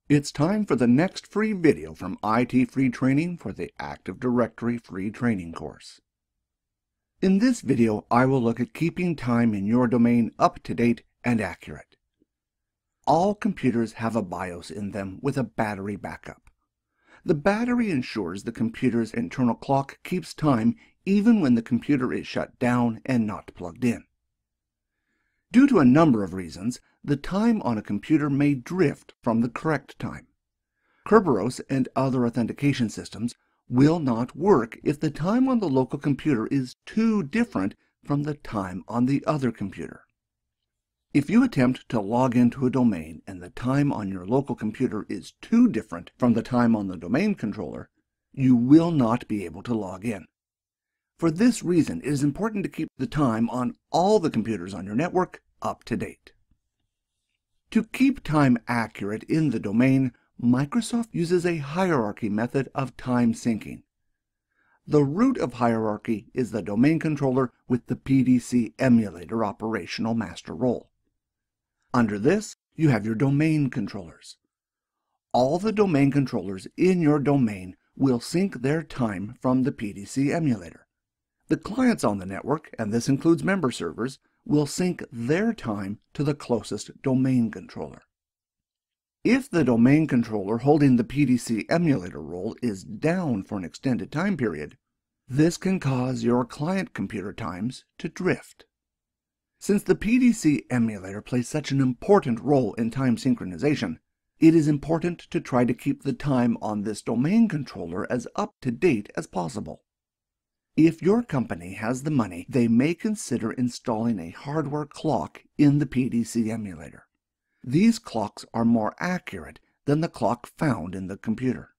It's time for the next free video from IT Free Training for the Active Directory Free Training course. In this video, I will look at keeping time in your domain up to date and accurate. All computers have a BIOS in them with a battery backup. The battery ensures the computer's internal clock keeps time even when the computer is shut down and not plugged in. Due to a number of reasons, the time on a computer may drift from the correct time. Kerberos and other authentication systems will not work if the time on the local computer is too different from the time on the other computer. If you attempt to log into a domain and the time on your local computer is too different from the time on the domain controller, you will not be able to log in. For this reason, it is important to keep the time on all the computers on your network up to date. To keep time accurate in the domain, Microsoft uses a hierarchy method of time syncing. The root of hierarchy is the domain controller with the PDC emulator operational master role. Under this, you have your domain controllers. All the domain controllers in your domain will sync their time from the PDC emulator. The clients on the network, and this includes member servers, will sync their time to the closest domain controller. If the domain controller holding the PDC emulator role is down for an extended time period, this can cause your client computer times to drift. Since the PDC emulator plays such an important role in time synchronization, it is important to try to keep the time on this domain controller as up to date as possible. If your company has the money, they may consider installing a hardware clock in the PDC emulator. These clocks are more accurate than the clock found in the computer.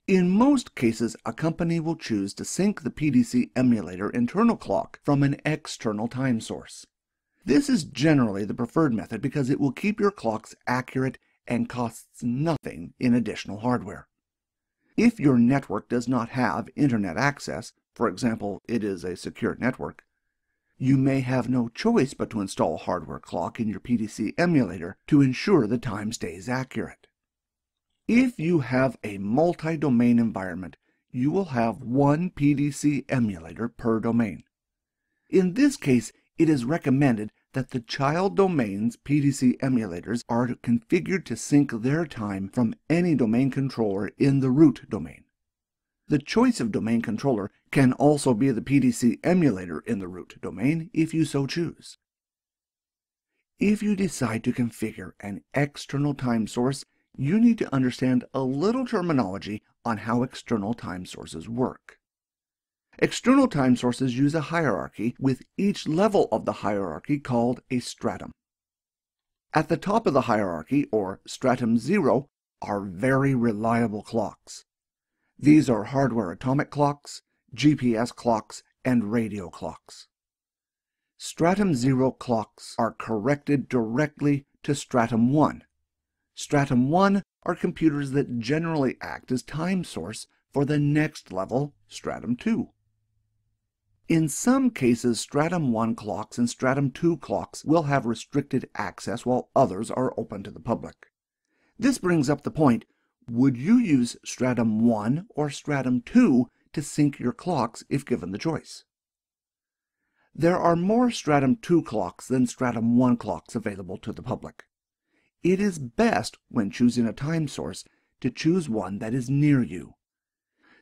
In most cases, a company will choose to sync the PDC emulator internal clock from an external time source. This is generally the preferred method because it will keep your clocks accurate and costs nothing in additional hardware. If your network does not have internet access, for example, it is a secure network, you may have no choice but to install a hardware clock in your PDC emulator to ensure the time stays accurate. If you have a multi-domain environment, you will have one PDC emulator per domain. In this case, it is recommended that the child domain's PDC emulators are configured to sync their time from any domain controller in the root domain. The choice of domain controller can also be the PDC emulator in the root domain if you so choose. If you decide to configure an external time source, you need to understand a little terminology on how external time sources work. External time sources use a hierarchy with each level of the hierarchy called a stratum. At the top of the hierarchy, or stratum 0, are very reliable clocks. These are hardware atomic clocks, GPS clocks, and radio clocks. Stratum 0 clocks are corrected directly to Stratum 1. Stratum 1 are computers that generally act as time source for the next level, Stratum 2. In some cases, Stratum 1 clocks and Stratum 2 clocks will have restricted access while others are open to the public. This brings up the point, would you use Stratum 1 or Stratum 2 to sync your clocks if given the choice? There are more Stratum 2 clocks than Stratum 1 clocks available to the public. It is best, when choosing a time source, to choose one that is near you.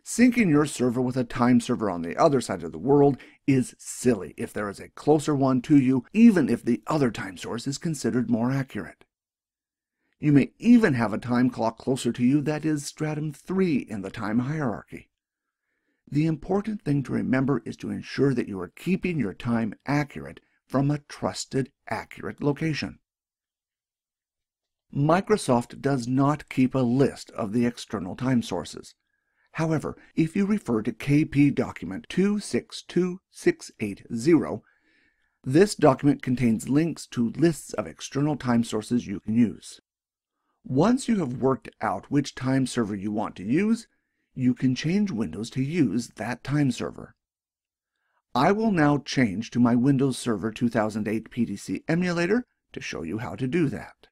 Syncing your server with a time server on the other side of the world is silly if there is a closer one to you, even if the other time source is considered more accurate. You may even have a time clock closer to you that is Stratum 3 in the time hierarchy. The important thing to remember is to ensure that you are keeping your time accurate from a trusted, accurate location. Microsoft does not keep a list of the external time sources. However, if you refer to KP document 262680, this document contains links to lists of external time sources you can use. Once you have worked out which time server you want to use, you can change Windows to use that time server. I will now change to my Windows Server 2008 PDC emulator to show you how to do that.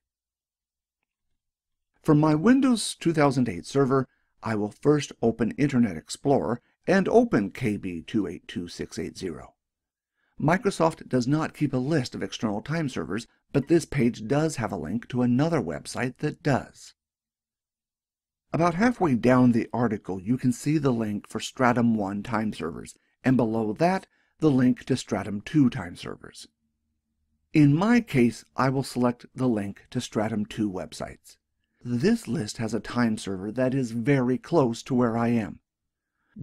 From my Windows 2008 server, I will first open Internet Explorer and open KB282680. Microsoft does not keep a list of external time servers, but this page does have a link to another website that does. About halfway down the article, you can see the link for Stratum 1 time servers, and below that, the link to Stratum 2 time servers. In my case, I will select the link to Stratum 2 websites. This list has a time server that is very close to where I am.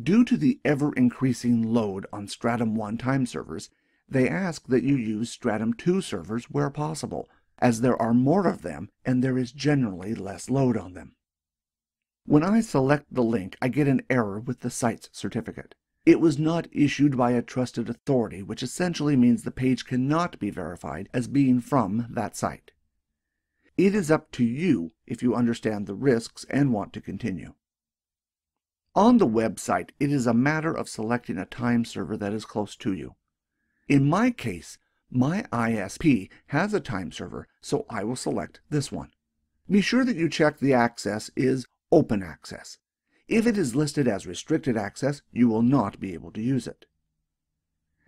Due to the ever-increasing load on Stratum 1 time servers, they ask that you use Stratum 2 servers where possible, as there are more of them and there is generally less load on them. When I select the link, I get an error with the site's certificate. It was not issued by a trusted authority, which essentially means the page cannot be verified as being from that site. It is up to you if you understand the risks and want to continue. On the website, it is a matter of selecting a time server that is close to you. In my case, my ISP has a time server, so I will select this one. Be sure that you check the access is Open Access. If it is listed as Restricted Access, you will not be able to use it.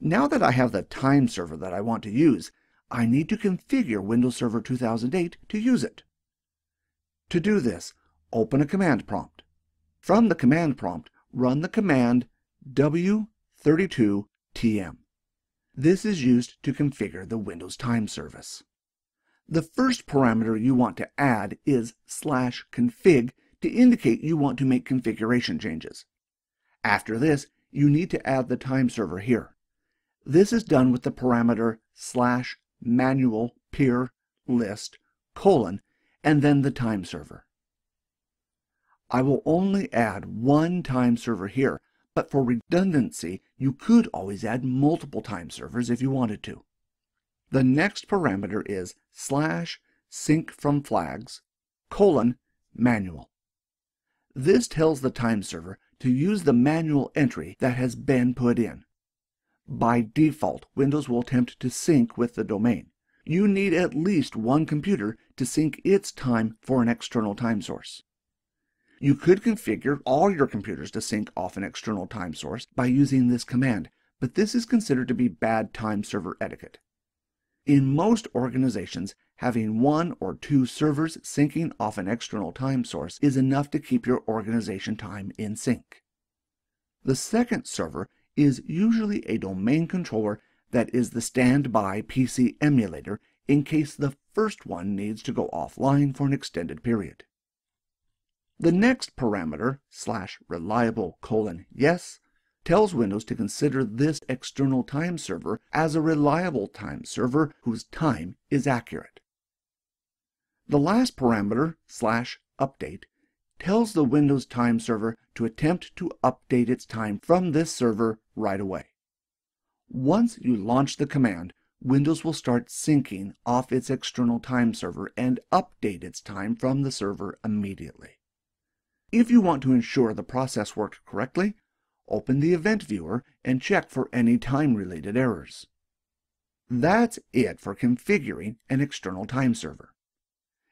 Now that I have the time server that I want to use, I need to configure Windows Server 2008 to use it. To do this, open a command prompt. From the command prompt, run the command w32tm. This is used to configure the Windows Time Service. The first parameter you want to add is /config to indicate you want to make configuration changes. After this, you need to add the time server here. This is done with the parameter /manual peer list : and then the time server. I will only add one time server here, but for redundancy, you could always add multiple time servers if you wanted to. The next parameter is /syncfromflags : manual. This tells the time server to use the manual entry that has been put in. By default, Windows will attempt to sync with the domain. You need at least one computer to sync its time for an external time source. You could configure all your computers to sync off an external time source by using this command, but this is considered to be bad time server etiquette. In most organizations, having one or two servers syncing off an external time source is enough to keep your organization time in sync. The second server is usually a domain controller that is the standby PC emulator in case the first one needs to go offline for an extended period. The next parameter, /reliable: yes, tells Windows to consider this external time server as a reliable time server whose time is accurate. The last parameter, /update, tells the Windows time server to attempt to update its time from this server right away. Once you launch the command, Windows will start syncing off its external time server and update its time from the server immediately. If you want to ensure the process worked correctly, open the Event Viewer and check for any time-related errors. That's it for configuring an external time server.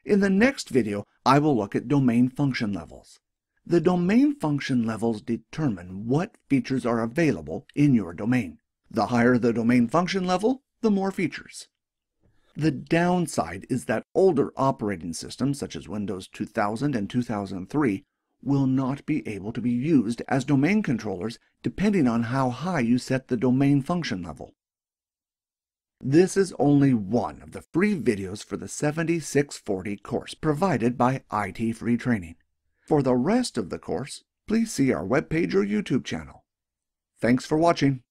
In the next video, I will look at domain function levels. The domain function levels determine what features are available in your domain. The higher the domain function level, the more features. The downside is that older operating systems, such as Windows 2000 and 2003, will not be able to be used as domain controllers depending on how high you set the domain function level. This is only one of the free videos for the 7640 course provided by IT Free Training. For the rest of the course, please see our webpage or YouTube channel. Thanks for watching.